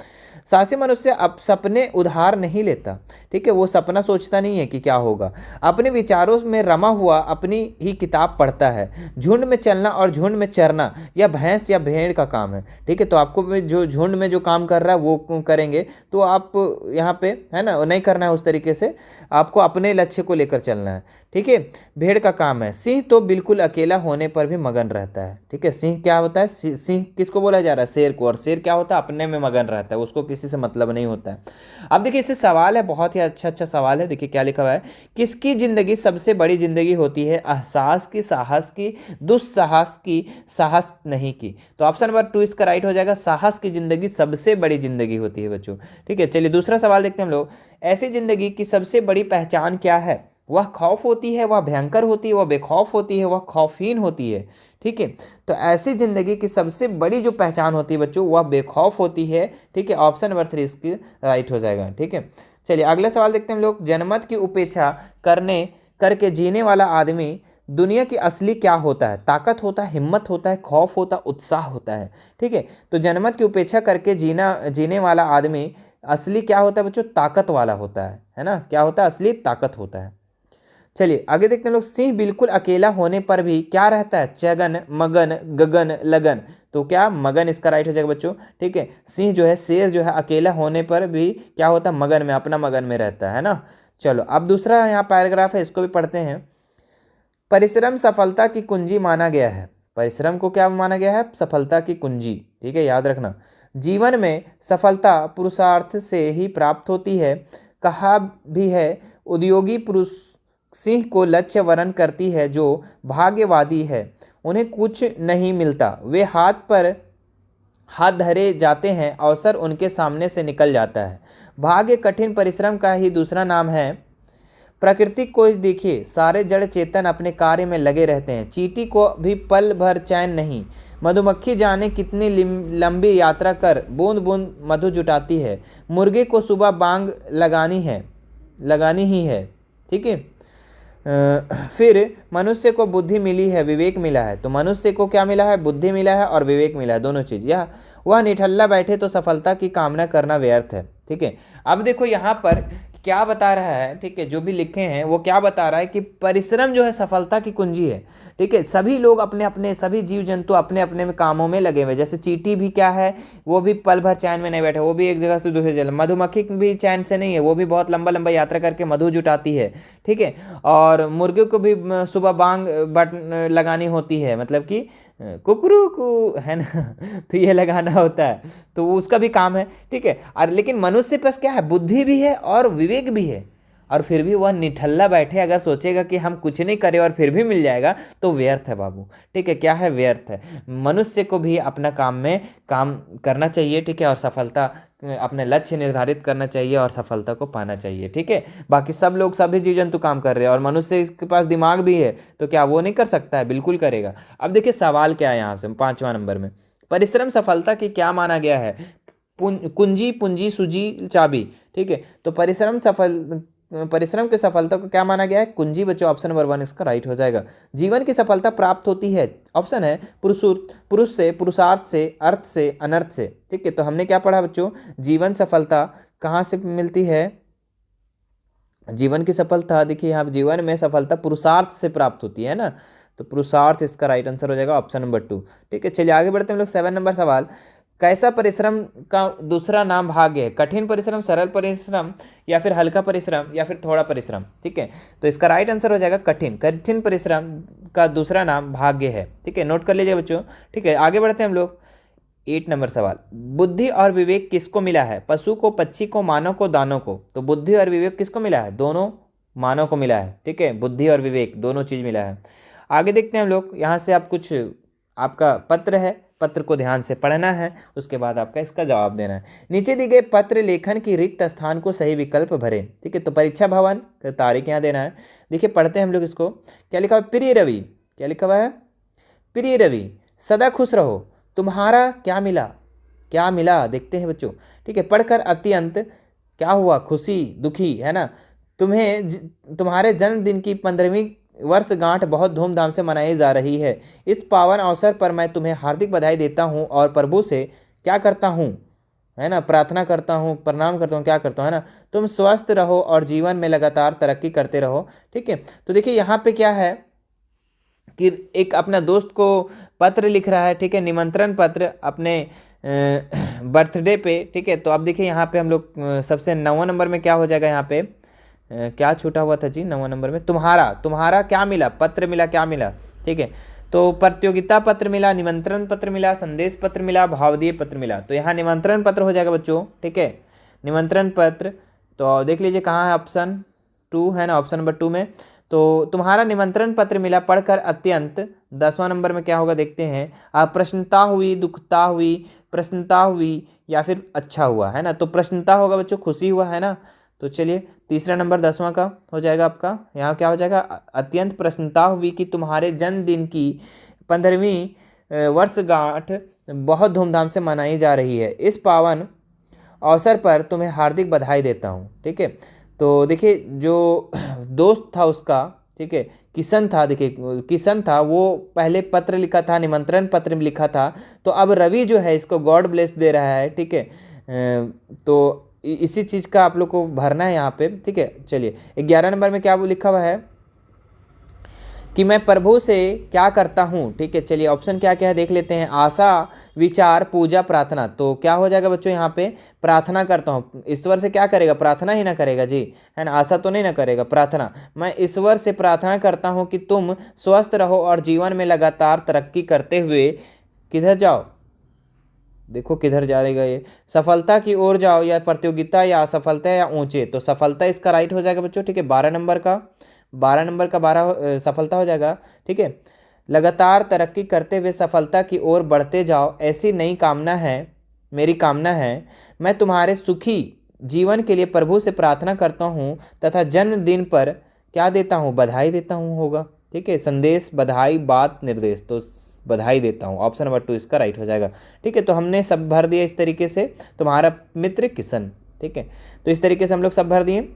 Speaker 1: साहसी मनुष्य अब सपने उधार नहीं लेता, ठीक है, वो सपना सोचता नहीं है कि क्या होगा, अपने विचारों में रमा हुआ अपनी ही किताब पढ़ता है। झुंड में चलना और झुंड में चरना यह भैंस या भेड़ का काम है, ठीक है। तो आपको भी जो झुंड में जो काम कर रहा है वो करेंगे, तो आप यहाँ पे है ना नहीं करना है उस तरीके से, आपको अपने लक्ष्य को लेकर चलना है, ठीक है। भेड़ का काम है। सिंह तो बिल्कुल अकेला होने पर भी मगन रहता है, ठीक है। सिंह क्या होता है, सिंह किसको बोला जा रहा है, शेर को, और शेर क्या होता है, अपने में मगन रहता है, उसको किसी से मतलब नहीं होता है। अब देखिए इससे सवाल है, बहुत ही अच्छा सवाल है। देखिए क्या लिखा हुआ है, किसकी जिंदगी सबसे बड़ी जिंदगी होती है, एहसास की, साहस की, दुस्साहस की, साहस नहीं की। तो ऑप्शन नंबर 2 इसका राइट हो जाएगा, साहस की जिंदगी सबसे बड़ी जिंदगी होती है बच्चों, ठीक है। चलिए दूसरा सवाल देखते हैं हम लोग, ऐसी जिंदगी की सबसे बड़ी पहचान क्या है, वह खौफ होती है, वह भयंकर होती है, वह बेखौफ होती है, वह खौफहीन होती है, ठीक है। तो ऐसी जिंदगी की सबसे बड़ी जो पहचान होती है बच्चों, वह बेखौफ होती है, ठीक है। ऑप्शन नंबर 3 इसकी राइट हो जाएगा, ठीक है। चलिए अगला सवाल देखते हैं हम लोग, जनमत की उपेक्षा करके जीने वाला आदमी दुनिया की असली क्या होता है, ताकत होता है, हिम्मत होता है, खौफ होता है, उत्साह होता है, ठीक है। तो जनमत की उपेक्षा करके जीने वाला आदमी असली क्या होता है बच्चों, ताकत वाला होता है ना, क्या होता है, असली ताकत होता है। चलिए आगे देखते हैं लोग, सिंह बिल्कुल अकेला होने पर भी क्या रहता है, चगन, मगन, गगन, लगन। तो क्या मगन इसका राइट हो जाएगा बच्चों, ठीक है। सिंह जो है, शेर जो है, अकेला होने पर भी क्या होता है, मगन में, अपना मगन में रहता है ना। चलो अब दूसरा यहाँ पैराग्राफ है, इसको भी पढ़ते हैं। परिश्रम सफलता की कुंजी माना गया है, परिश्रम को क्या माना गया है, सफलता की कुंजी, ठीक है, याद रखना। जीवन में सफलता पुरुषार्थ से ही प्राप्त होती है, कहा भी है। उद्योगी पुरुष सिंह को लक्ष्य वरण करती है, जो भाग्यवादी है उन्हें कुछ नहीं मिलता, वे हाथ धरे जाते हैं, अवसर उनके सामने से निकल जाता है। भाग्य कठिन परिश्रम का ही दूसरा नाम है। प्रकृति को देखिए, सारे जड़ चेतन अपने कार्य में लगे रहते हैं, चींटी को भी पल भर चैन नहीं। मधुमक्खी जाने कितनी लंबी यात्रा कर बूंद बूंद मधु जुटाती है, मुर्गे को सुबह बांग लगानी ही है, ठीक है। फिर मनुष्य को बुद्धि मिली है, विवेक मिला है। तो मनुष्य को क्या मिला है, बुद्धि मिला है और विवेक मिला है, दोनों चीज़। यह वह निठल्ला बैठे तो सफलता की कामना करना व्यर्थ है, ठीक है। अब देखो यहाँ पर क्या बता रहा है, ठीक है, जो भी लिखे हैं वो क्या बता रहा है कि परिश्रम जो है सफलता की कुंजी है, ठीक है। सभी लोग अपने अपने, सभी जीव जंतु अपने अपने में कामों में लगे हुए, जैसे चींटी भी क्या है, वो भी पल भर चैन में नहीं बैठे, वो भी एक जगह से दूसरी जगह। मधुमक्खी भी चैन से नहीं है, वो भी बहुत लंबा लंबा यात्रा करके मधु जुटाती है, ठीक है। और मुर्गे को भी सुबह बांग बट लगानी होती है, मतलब कि कुकरू को, है ना, तो ये लगाना होता है, तो उसका भी काम है, ठीक है। और लेकिन मनुष्य के पास क्या है, बुद्धि भी है और विवेक भी है, और फिर भी वह निठल्ला बैठे अगर सोचेगा कि हम कुछ नहीं करें और फिर भी मिल जाएगा, तो व्यर्थ है बाबू, ठीक है। क्या है, व्यर्थ है। मनुष्य को भी अपना काम में काम करना चाहिए, ठीक है, और सफलता, अपने लक्ष्य निर्धारित करना चाहिए और सफलता को पाना चाहिए, ठीक है। बाकी सब लोग, सभी जीव जंतु काम कर रहे हैं और मनुष्य के पास दिमाग भी है, तो क्या वो नहीं कर सकता है, बिल्कुल करेगा। अब देखिए सवाल क्या है यहाँ से 5वां नंबर में, परिश्रम सफलता की क्या माना गया है, कुंजी, पूंजी, सूजी, चाबी, ठीक है। तो परिश्रम की सफलता को क्या माना गया है, कुंजी बच्चों, ऑप्शन नंबर 1 इसका राइट हो जाएगा। जीवन की सफलता प्राप्त होती है, ऑप्शन है पुरुष से, पुरुषार्थ से, अर्थ से, अनर्थ से, ठीक है। तो हमने क्या पढ़ा बच्चों, जीवन सफलता कहाँ से मिलती है, जीवन की सफलता, देखिए यहाँ जीवन में सफलता पुरुषार्थ से प्राप्त होती है ना, तो पुरुषार्थ इसका राइट आंसर हो जाएगा, ऑप्शन नंबर 2, ठीक है। चलिए आगे बढ़ते हैं हम लोग। 7 नंबर सवाल, कैसा परिश्रम का दूसरा नाम भाग्य है, कठिन परिश्रम, सरल परिश्रम, या फिर हल्का परिश्रम, या फिर थोड़ा परिश्रम, ठीक है। तो इसका राइट आंसर हो जाएगा कठिन परिश्रम का दूसरा नाम भाग्य है, ठीक है, नोट कर लीजिए बच्चों, ठीक है। आगे बढ़ते हैं हम लोग। 8 नंबर सवाल, बुद्धि और विवेक किसको मिला है, पशु को, पक्षी को, मानव को, दानव को। तो बुद्धि और विवेक किसको मिला है, दोनों मानव को मिला है, ठीक है, बुद्धि और विवेक दोनों चीज़ मिला है। आगे देखते हैं हम लोग, यहाँ से आप कुछ, आपका पत्र है, पत्र को ध्यान से पढ़ना है, उसके बाद आपका इसका जवाब देना है। नीचे दी गए पत्र लेखन की रिक्त स्थान को सही विकल्प भरें, ठीक है। तो परीक्षा भवन का तारीख यहाँ देना है। देखिए पढ़ते हैं हम लोग इसको, क्या लिखा हुआ है, प्रिय रवि, क्या लिखा हुआ है, प्रिय रवि, सदा खुश रहो, तुम्हारा क्या मिला देखते हैं बच्चों, ठीक है। पढ़कर अत्यंत क्या हुआ, खुशी, दुखी, है ना। तुम्हारे जन्मदिन की 15वीं वर्षगांठ बहुत धूमधाम से मनाई जा रही है। इस पावन अवसर पर मैं तुम्हें हार्दिक बधाई देता हूं और प्रभु से क्या करता हूं, है ना, प्रार्थना करता हूँ, प्रणाम करता हूँ, क्या करता हूँ, है ना। तुम स्वस्थ रहो और जीवन में लगातार तरक्की करते रहो। ठीक है, तो देखिए यहाँ पे क्या है कि एक अपना दोस्त को पत्र लिख रहा है, ठीक है, निमंत्रण पत्र अपने बर्थडे पे। ठीक है, तो अब देखिए यहाँ पे हम लोग सबसे 9वां नंबर में क्या हो जाएगा, यहाँ पे क्या छूटा हुआ था जी 9वां नंबर में, तुम्हारा तुम्हारा क्या मिला, पत्र मिला, क्या मिला। ठीक है, तो प्रतियोगिता पत्र मिला, निमंत्रण पत्र मिला, संदेश पत्र मिला, भावदीय पत्र मिला। तो यहाँ निमंत्रण पत्र हो जाएगा बच्चों। ठीक है, निमंत्रण पत्र, तो देख लीजिए कहाँ है, ऑप्शन 2 है ना, ऑप्शन नंबर 2 में। तो तुम्हारा निमंत्रण पत्र मिला, पढ़कर अत्यंत, 10वां नंबर में क्या होगा देखते हैं, प्रसन्नता हुई, दुखता हुई, प्रसन्नता हुई या फिर अच्छा हुआ, है ना। तो प्रसन्नता होगा बच्चों, खुशी हुआ, है ना। तो चलिए तीसरा नंबर 10वां का हो जाएगा आपका, यहाँ क्या हो जाएगा, अत्यंत प्रसन्नता हुई कि तुम्हारे जन्मदिन की 15वीं वर्षगांठ बहुत धूमधाम से मनाई जा रही है। इस पावन अवसर पर तुम्हें हार्दिक बधाई देता हूँ। ठीक है, तो देखिए जो दोस्त था उसका, ठीक है, किशन था, देखिए किशन था, वो पहले पत्र लिखा था, निमंत्रण पत्र में लिखा था। तो अब रवि जो है इसको गॉड ब्लेस दे रहा है। ठीक है, तो इसी चीज़ का आप लोग को भरना है यहाँ पे। ठीक है, चलिए 11 नंबर में क्या वो लिखा हुआ है कि मैं प्रभु से क्या करता हूँ। ठीक है, चलिए ऑप्शन क्या क्या है देख लेते हैं, आशा, विचार, पूजा, प्रार्थना। तो क्या हो जाएगा बच्चों यहाँ पे, प्रार्थना करता हूँ। ईश्वर से क्या करेगा, प्रार्थना ही ना करेगा जी, है ना, आशा तो नहीं ना करेगा, प्रार्थना। मैं ईश्वर से प्रार्थना करता हूँ कि तुम स्वस्थ रहो और जीवन में लगातार तरक्की करते हुए किधर जाओ, देखो किधर जाएगा ये, सफलता की ओर जाओ, या प्रतियोगिता, या असफलता, या ऊंचे। तो सफलता इसका राइट हो जाएगा बच्चों। ठीक है, 12 सफलता हो जाएगा। ठीक है, लगातार तरक्की करते हुए सफलता की ओर बढ़ते जाओ, ऐसी नई कामना है, मेरी कामना है। मैं तुम्हारे सुखी जीवन के लिए प्रभु से प्रार्थना करता हूँ तथा जन्मदिन पर क्या देता हूँ, बधाई देता हूँ होगा। ठीक है, संदेश, बधाई, बात, निर्देश। तो बधाई देता हूँ, ऑप्शन नंबर 2 इसका राइट हो जाएगा। ठीक है, तो हमने सब भर दिया इस तरीके से, तुम्हारा मित्र किशन। ठीक है, तो इस तरीके से हम लोग सब भर दिए।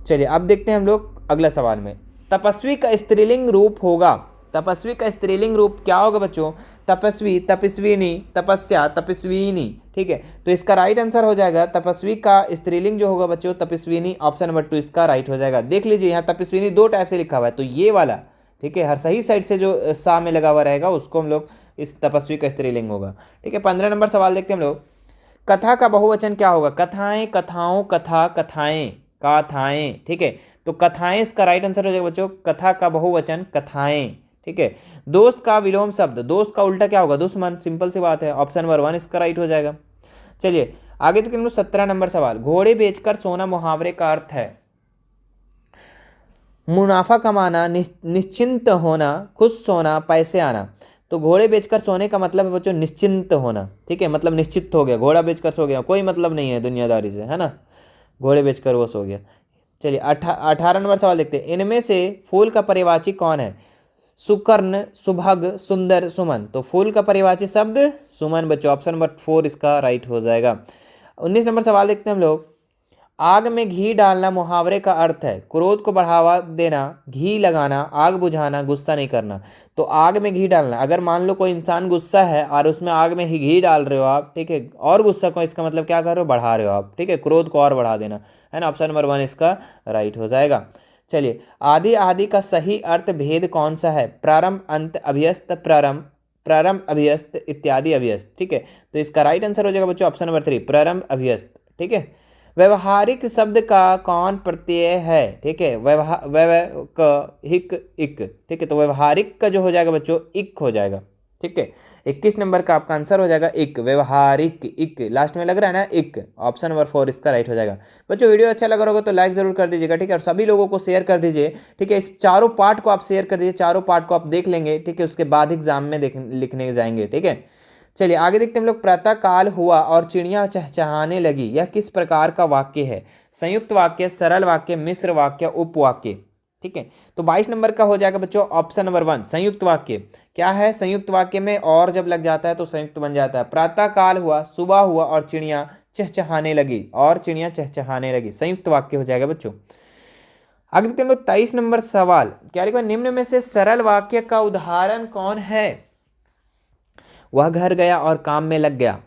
Speaker 1: चलिए अब देखते हैं हम लोग अगला सवाल में, तपस्वी का स्त्रीलिंग रूप होगा, तपस्वी का स्त्रीलिंग रूप क्या होगा बच्चों, तपस्वी, तपस्विनी, तपस्या, तपस्विनी। ठीक है, तो इसका राइट आंसर हो जाएगा तपस्वी का स्त्रीलिंग जो होगा बच्चों, तपस्विनी, ऑप्शन नंबर 2 इसका राइट हो जाएगा। देख लीजिए यहाँ तपस्विनी 2 टाइप से लिखा हुआ है, तो ये वाला, ठीक है, हर सही साइड से जो सा में लगा हुआ रहेगा उसको हम लोग इस तपस्वी का स्त्रीलिंग होगा। ठीक है, 15 नंबर सवाल देखते हैं हम लोग, कथा का बहुवचन क्या होगा, कथाएं, कथाओं, कथा, कथाएं, कथाएं। ठीक है, तो कथाएं इसका राइट आंसर हो जाएगा बच्चों, कथा का बहुवचन कथाएं। ठीक है, दोस्त का विलोम शब्द, दोस्त का उल्टा क्या होगा, दुश्मन, सिंपल सी बात है, ऑप्शन नंबर 1 इसका राइट हो जाएगा। चलिए आगे देखते हैं 17 नंबर सवाल, घोड़े बेचकर सोना मुहावरे का अर्थ है मुनाफा कमाना, निश्चिंत होना, खुश होना, पैसे आना। तो घोड़े बेचकर सोने का मतलब है बच्चों निश्चिंत होना। ठीक है, मतलब निश्चित हो गया, घोड़ा बेचकर सो गया, कोई मतलब नहीं है दुनियादारी से, है ना, घोड़े बेचकर वो सो गया। चलिए 18 नंबर सवाल देखते हैं, इनमें से फूल का पर्यायवाची कौन है, सुकर्ण, सुभग, सुंदर, सुमन। तो फूल का पर्यायवाची शब्द सुमन बच्चों, ऑप्शन नंबर 4 इसका राइट हो जाएगा। 19 नंबर सवाल देखते हैं हम लोग, आग में घी डालना मुहावरे का अर्थ है क्रोध को बढ़ावा देना, घी लगाना, आग बुझाना, गुस्सा नहीं करना। तो आग में घी डालना, अगर मान लो कोई इंसान गुस्सा है और उसमें आग में ही घी डाल रहे हो आप, ठीक है, और गुस्सा को, इसका मतलब क्या कर रहे हो, बढ़ा रहे हो आप। ठीक है, क्रोध को और बढ़ा देना, है ना, ऑप्शन नंबर 1 इसका राइट हो जाएगा। चलिए आदि, आदि का सही अर्थ भेद कौन सा है, प्रारंभ, अंत, अभ्यस्त, प्रारंभ, प्रारंभ, अभ्यस्त, इत्यादि, अभ्यस्त। ठीक है, तो इसका राइट आंसर हो जाएगा बच्चों ऑप्शन नंबर 3 प्रारंभ, अभ्यस्त। ठीक है, व्यवहारिक शब्द का कौन प्रत्यय है, ठीक है, हिक, इक। ठीक है, तो व्यवहारिक का जो हो जाएगा बच्चों इक हो जाएगा। ठीक है, 21 नंबर का आपका आंसर हो जाएगा इक, व्यवहारिक, इक लास्ट में लग रहा है ना, इक, ऑप्शन नंबर 4 इसका राइट हो जाएगा। बच्चों वीडियो अच्छा लगा होगा तो लाइक जरूर कर दीजिएगा। ठीक है, और सभी लोगों को शेयर कर दीजिए। ठीक है, इस चारों पार्ट को आप शेयर कर दीजिए, चारों पार्ट को आप देख लेंगे। ठीक है, उसके बाद एग्जाम में लिखने जाएंगे। ठीक है, चलिए आगे देखते हैं हम लोग, प्रातः काल हुआ और चिड़िया चहचहाने लगी, यह किस प्रकार का वाक्य है, संयुक्त वाक्य, सरल वाक्य, मिश्र वाक्य, उपवाक्य। ठीक है, तो 22 नंबर का हो जाएगा बच्चों ऑप्शन नंबर 1 संयुक्त वाक्य। क्या है संयुक्त वाक्य में, और जब लग जाता है तो संयुक्त बन जाता है। प्रातः काल हुआ, सुबह हुआ और चिड़िया चहचहाने लगी, और चिड़िया चहचहाने लगी, संयुक्त वाक्य हो जाएगा बच्चों। आगे देखते हैं हम लोग 23 नंबर सवाल, क्या लिखा, निम्न में से सरल वाक्य का उदाहरण कौन है, वह घर गया और काम में लग गया।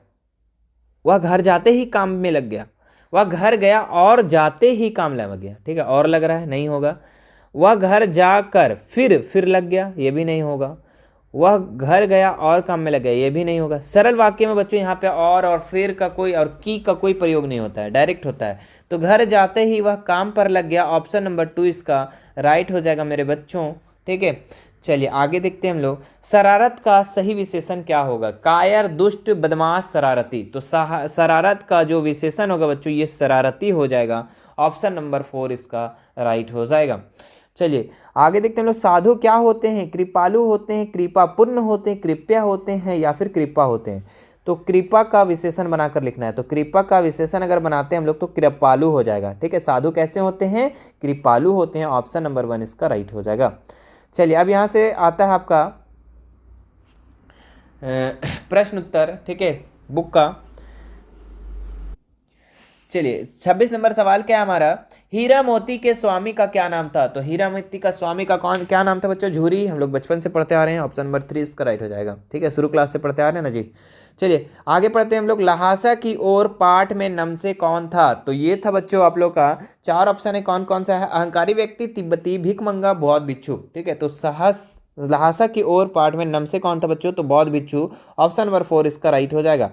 Speaker 1: वह घर जाते ही काम में लग गया। वह घर गया और जाते ही काम लग गया, ठीक है, और लग रहा है, नहीं होगा। वह घर जाकर फिर लग गया, ये भी नहीं होगा। वह घर गया और काम में लग गया, ये भी नहीं होगा। सरल वाक्य में बच्चों यहाँ पे और फिर का कोई और की का कोई प्रयोग नहीं होता है, डायरेक्ट होता है। तो घर जाते ही वह काम पर लग गया, ऑप्शन नंबर 2 इसका राइट हो जाएगा मेरे बच्चों, ठीक है। चलिए आगे देखते हैं हम लोग, शरारत का सही विशेषण क्या होगा? कायर, दुष्ट, बदमाश, शरारती। तो शरारत का जो विशेषण होगा बच्चों ये शरारती हो जाएगा, ऑप्शन नंबर 4 इसका राइट हो जाएगा। चलिए आगे देखते हैं हम लोग, साधु क्या होते हैं? कृपालु होते हैं, कृपापूर्ण होते हैं, कृपया होते हैं, या फिर कृपा होते हैं। तो कृपा का विशेषण बनाकर लिखना है, तो कृपा का विशेषण अगर बनाते हैं हम लोग तो कृपालु हो जाएगा, ठीक है। साधु कैसे होते हैं? कृपालु होते हैं, ऑप्शन नंबर 1 इसका राइट हो जाएगा। चलिए अब यहाँ से आता है आपका प्रश्न उत्तर, ठीक है, बुक का। चलिए 26 नंबर सवाल क्या है हमारा, हीरा मोती के स्वामी का क्या नाम था? तो हीरा मोती का स्वामी का कौन क्या नाम था बच्चों? झूरी। हम लोग बचपन से पढ़ते आ रहे हैं, ऑप्शन नंबर 3 इसका राइट हो जाएगा, ठीक है, शुरू क्लास से पढ़ते आ रहे हैं ना जी। चलिए आगे पढ़ते हैं हम लोग, लहासा की ओर पाठ में नम से कौन था? तो ये था बच्चों आप लोग का 4 ऑप्शन है, कौन कौन सा है? अहंकारी व्यक्ति, तिब्बती, भिखमंगा, बौद्ध भिक्षु, ठीक है। तो लहासा की ओर पाठ में नम से कौन था बच्चों? तो बौद्ध भिक्षु, ऑप्शन नंबर 4 इसका राइट हो जाएगा।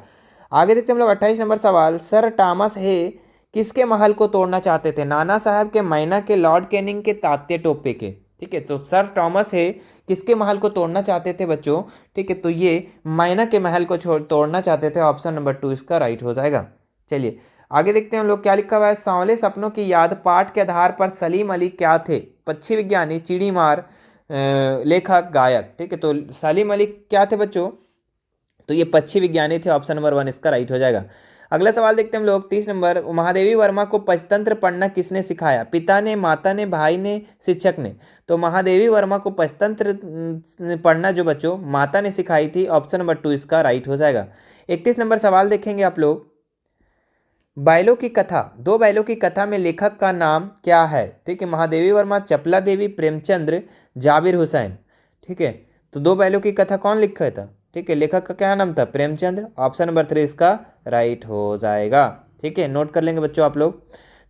Speaker 1: आगे देखते हैं हम लोग 28 नंबर सवाल, सर टॉमस हे किसके महल को तोड़ना चाहते थे? नाना साहब के, मैना के, लॉर्ड कैनिंग के, तात्या टोपे के, ठीक है। तो सर टॉमस है किसके महल को तोड़ना चाहते थे बच्चों? ठीक है, तो ये मैना के महल को तोड़ना चाहते थे, ऑप्शन नंबर 2 इसका राइट हो जाएगा। चलिए आगे देखते हैं हम लोग क्या लिखा हुआ है, सांवले सपनों की याद पाठ के आधार पर सलीम अली क्या थे? पक्षी विज्ञानी, चिड़ीमार, लेखक, गायक, ठीक है। तो सलीम अली क्या थे बच्चों? तो ये पक्षी विज्ञानी थे, ऑप्शन नंबर 1 इसका राइट हो जाएगा। अगला सवाल देखते हैं हम लोग 30 नंबर, महादेवी वर्मा को पंचतंत्र पढ़ना किसने सिखाया? पिता ने, माता ने, भाई ने, शिक्षक ने। तो महादेवी वर्मा को पंचतंत्र पढ़ना जो बच्चों माता ने सिखाई थी, ऑप्शन नंबर 2 इसका राइट हो जाएगा। 31 नंबर सवाल देखेंगे आप लोग, बैलों की कथा, 2 बैलों की कथा में लेखक का नाम क्या है? ठीक है, महादेवी वर्मा, चपला देवी, प्रेमचंद्र, जाबिर हुसैन, ठीक है। तो 2 बैलों की कथा कौन लिखा था? ठीक है, लेखक का क्या नाम था? प्रेमचंद्र, ऑप्शन नंबर 3 इसका राइट हो जाएगा, ठीक है, नोट कर लेंगे बच्चों आप लोग।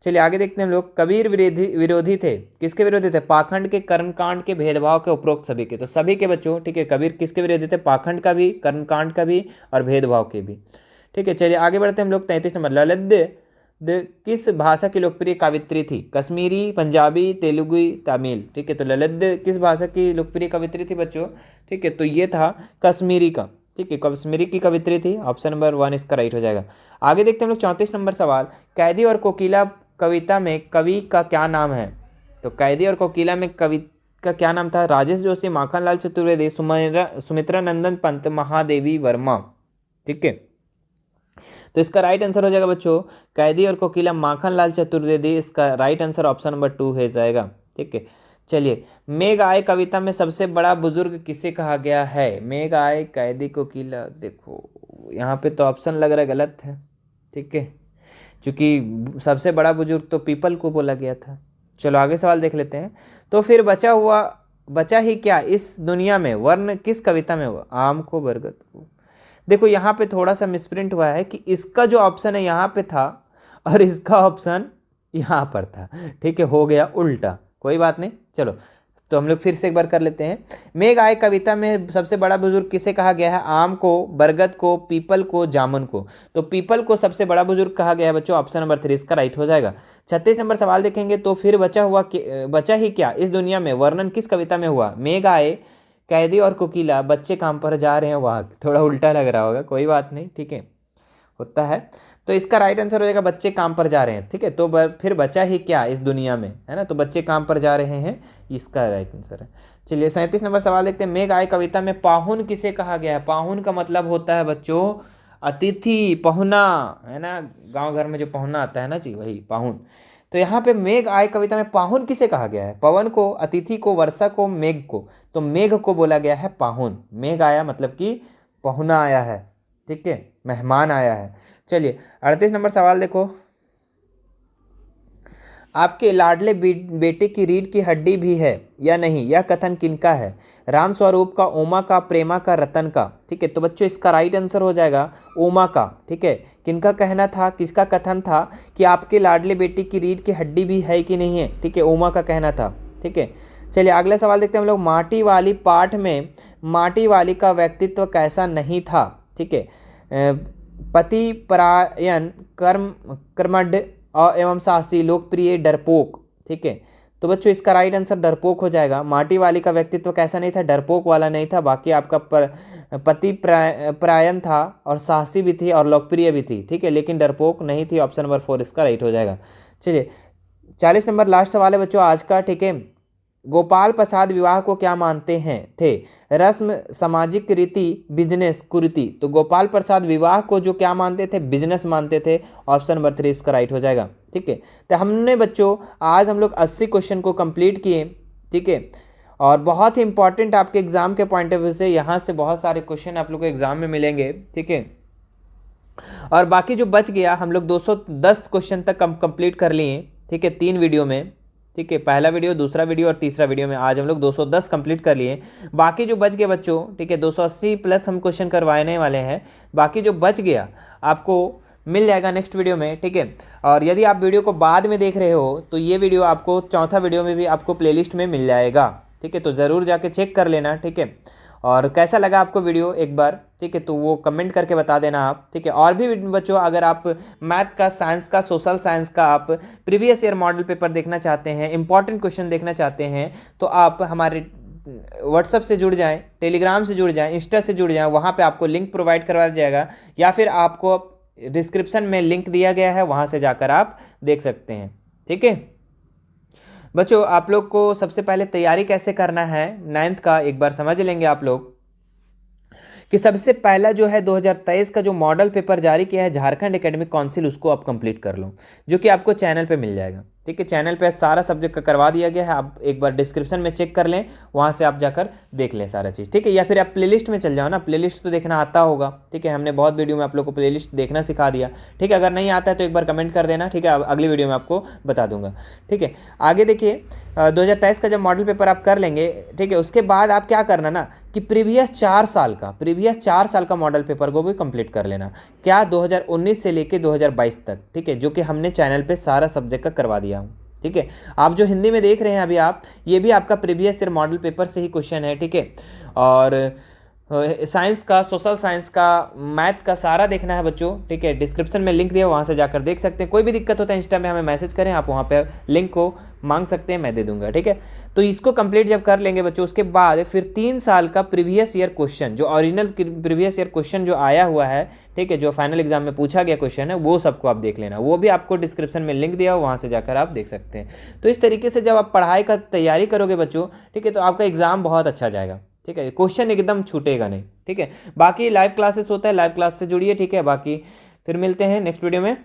Speaker 1: चलिए आगे देखते हैं हम लोग, कबीर विरोधी थे, किसके विरोधी थे? पाखंड के, कर्मकांड के, भेदभाव के, उपरोक्त सभी के। तो सभी के बच्चों, ठीक है, कबीर किसके विरोधी थे? पाखंड का भी, कर्मकांड का भी और भेदभाव के भी, ठीक है। चलिए आगे बढ़ते हैं हम लोग 33 नंबर, ललित किस भाषा की लोकप्रिय कवित्री थी? कश्मीरी, पंजाबी, तेलुगु, तमिल, ठीक है। तो ललित किस भाषा की लोकप्रिय कवित्री थी बच्चों? ठीक है, तो ये था कश्मीरी का, ठीक है, कश्मीरी की कवित्री थी, ऑप्शन नंबर 1 इसका राइट हो जाएगा। आगे देखते हैं हम लोग 34 नंबर सवाल, कैदी और कोकिला कविता में कवि का क्या नाम है? तो कैदी और कोकिला में कवि का क्या नाम था? राजेश जोशी, माखनलाल चतुर्वेदी, सुमित्रा नंदन पंत, महादेवी वर्मा, ठीक है। तो इसका राइट आंसर हो जाएगा बच्चों कैदी और कोकिला, माखनलाल चतुर्वेदी, इसका राइट आंसर ऑप्शन नंबर 2 हो जाएगा, ठीक है। चलिए, मेघ आए कविता में सबसे बड़ा बुजुर्ग किसे कहा गया है? मेघ आए, कैदी, कोकिला, देखो यहाँ पे तो ऑप्शन लग रहा है गलत है, ठीक है, क्योंकि सबसे बड़ा बुजुर्ग तो पीपल को बोला गया था। चलो आगे सवाल देख लेते हैं, तो फिर बचा ही क्या इस दुनिया में वर्ण किस कविता में हुआ? आम को, बरगद को। देखो यहाँ पे थोड़ा सा मिसप्रिंट हुआ है कि इसका जो ऑप्शन है यहाँ पे था और इसका ऑप्शन यहाँ पर था, ठीक है, हो गया उल्टा, कोई बात नहीं। चलो तो हम लोग फिर से एक बार कर लेते हैं, मेघ आए कविता में सबसे बड़ा बुजुर्ग किसे कहा गया है? आम को, बरगद को, पीपल को, जामुन को। तो पीपल को सबसे बड़ा बुजुर्ग कहा गया है बच्चों, ऑप्शन नंबर 3 इसका राइट हो जाएगा। 36 नंबर सवाल देखेंगे, तो फिर बचा ही क्या इस दुनिया में वर्णन किस कविता में हुआ? मेघ आए, कैदी और कोकिला, बच्चे काम पर जा रहे हैं वहाँ, थोड़ा उल्टा लग रहा होगा, कोई बात नहीं, ठीक है, होता है। तो इसका राइट आंसर हो जाएगा बच्चे काम पर जा रहे हैं, ठीक है। तो फिर बचा ही क्या इस दुनिया में, है ना, तो बच्चे काम पर जा रहे हैं, इसका राइट आंसर है। चलिए 37 नंबर सवाल देखते हैं, मेघ आए कविता में पाहुन किसे कहा गया है? पाहुन का मतलब होता है बच्चों अतिथि, पहुना, है ना, गाँव घर में जो पहुना आता है ना जी, वही पाहुन। तो यहाँ पे मेघ आए कविता में पाहुन किसे कहा गया है? पवन को, अतिथि को, वर्षा को, मेघ को। तो मेघ को बोला गया है पाहुन, मेघ आया मतलब कि पहुना आया है, ठीक है, मेहमान आया है। चलिए 38 नंबर सवाल देखो, आपके लाडले बेटे की रीढ़ की हड्डी भी है या नहीं, यह कथन किनका है? राम स्वरूप का, ओमा का, प्रेमा का, रतन का। ठीक है, तो बच्चों इसका राइट आंसर हो जाएगा ओमा का। ठीक है, किनका कहना था, किसका कथन था कि आपके लाडले बेटे की रीढ़ की हड्डी भी है कि नहीं है? ठीक है, ओमा का कहना था। ठीक है, चलिए अगला सवाल देखते हैं हम लोग। माटी वाली पाठ में माटी वाली का व्यक्तित्व कैसा नहीं था? ठीक है, पति परायण, कर्मठ एवं साहसी, लोकप्रिय, डरपोक। ठीक है, तो बच्चों इसका राइट आंसर डरपोक हो जाएगा। माटी वाली का व्यक्तित्व कैसा नहीं था? डरपोक वाला नहीं था। बाकी आपका पति परायण था और साहसी भी थी और लोकप्रिय भी थी। ठीक है, लेकिन डरपोक नहीं थी। ऑप्शन नंबर 4 इसका राइट हो जाएगा। चलिए 40 नंबर लास्ट सवाल है बच्चों आज का। ठीक है, गोपाल प्रसाद विवाह को क्या मानते हैं थे? रस्म, सामाजिक रीति, बिजनेस, कुरीति। तो गोपाल प्रसाद विवाह को जो क्या मानते थे? बिजनेस मानते थे। ऑप्शन नंबर 3 इसका राइट हो जाएगा। ठीक है, तो हमने बच्चों आज हम लोग 80 क्वेश्चन को कंप्लीट किए। ठीक है, और बहुत ही इंपॉर्टेंट आपके एग्जाम के पॉइंट ऑफ व्यू से यहाँ से बहुत सारे क्वेश्चन आप लोग को एग्जाम में मिलेंगे। ठीक है, और बाकी जो बच गया हम लोग 210 क्वेश्चन तक हम कंप्लीट कर लिए। ठीक है, 3 वीडियो में। ठीक है, पहला वीडियो, दूसरा वीडियो और तीसरा वीडियो में आज हम लोग 210 कंप्लीट कर लिए। बाकी जो बच गया बच्चों, ठीक है, 280 प्लस हम क्वेश्चन करवाने वाले हैं। बाकी जो बच गया आपको मिल जाएगा नेक्स्ट वीडियो में। ठीक है, और यदि आप वीडियो को बाद में देख रहे हो तो ये वीडियो आपको चौथा वीडियो में भी आपको प्लेलिस्ट में मिल जाएगा। ठीक है, तो ज़रूर जाके चेक कर लेना। ठीक है, और कैसा लगा आपको वीडियो एक बार, ठीक है, तो वो कमेंट करके बता देना आप। ठीक है, और भी बच्चों अगर आप मैथ का, साइंस का, सोशल साइंस का आप प्रीवियस ईयर मॉडल पेपर देखना चाहते हैं, इंपॉर्टेंट क्वेश्चन देखना चाहते हैं, तो आप हमारे व्हाट्सअप से जुड़ जाएं, टेलीग्राम से जुड़ जाएं, इंस्टा से जुड़ जाएं। वहाँ पे आपको लिंक प्रोवाइड करवाया जाएगा, या फिर आपको डिस्क्रिप्शन में लिंक दिया गया है, वहाँ से जाकर आप देख सकते हैं। ठीक है बच्चों, आप लोग को सबसे पहले तैयारी कैसे करना है 9th का एक बार समझ लेंगे आप लोग कि सबसे पहला जो है 2023 का जो मॉडल पेपर जारी किया है झारखंड एकेडमिक काउंसिल, उसको आप कंप्लीट कर लो, जो कि आपको चैनल पे मिल जाएगा। ठीक है, चैनल पे सारा सब्जेक्ट का करवा दिया गया है। आप एक बार डिस्क्रिप्शन में चेक कर लें, वहाँ से आप जाकर देख लें सारा चीज़। ठीक है, या फिर आप प्लेलिस्ट में चल जाओ ना, प्लेलिस्ट तो देखना आता होगा। ठीक है, हमने बहुत वीडियो में आप लोग को प्लेलिस्ट देखना सिखा दिया। ठीक है, अगर नहीं आता है तो एक बार कमेंट कर देना। ठीक है, अगली वीडियो में आपको बता दूंगा। ठीक है, आगे देखिए 2023 का जब मॉडल पेपर आप कर लेंगे, ठीक है, उसके बाद आप क्या करना ना कि प्रीवियस 4 साल का मॉडल पेपर को भी कंप्लीट कर लेना। क्या 2019 से लेके 2022 तक। ठीक है, जो कि हमने चैनल पे सारा सब्जेक्ट का करवा दिया हूँ। ठीक है, आप जो हिंदी में देख रहे हैं अभी आप, ये भी आपका प्रीवियस ईयर मॉडल पेपर से ही क्वेश्चन है। ठीक है, और साइंस का, सोशल साइंस का, मैथ का सारा देखना है बच्चों। ठीक है, डिस्क्रिप्शन में लिंक दिया, वहाँ से जाकर देख सकते हैं। कोई भी दिक्कत होता है इंस्टा में हमें मैसेज करें, आप वहाँ पे लिंक को मांग सकते हैं, मैं दे दूंगा। ठीक है, तो इसको कंप्लीट जब कर लेंगे बच्चों, उसके बाद फिर 3 साल का प्रीवियस ईयर क्वेश्चन, जो ओरिजिनल प्रीवियस ईयर क्वेश्चन जो आया हुआ है, ठीक है, जो फाइनल एग्जाम में पूछा गया क्वेश्चन है, वो सबको आप देख लेना। वो भी आपको डिस्क्रिप्शन में लिंक दिया हो, वहाँ से जाकर आप देख सकते हैं। तो इस तरीके से जब आप पढ़ाई का तैयारी करोगे बच्चों, ठीक है, तो आपका एग्जाम बहुत अच्छा जाएगा। ठीक है, क्वेश्चन एकदम छूटेगा नहीं। ठीक है, बाकी लाइव क्लासेस होता है, लाइव क्लास से जुड़िए। ठीक है, बाकी फिर मिलते हैं नेक्स्ट वीडियो में।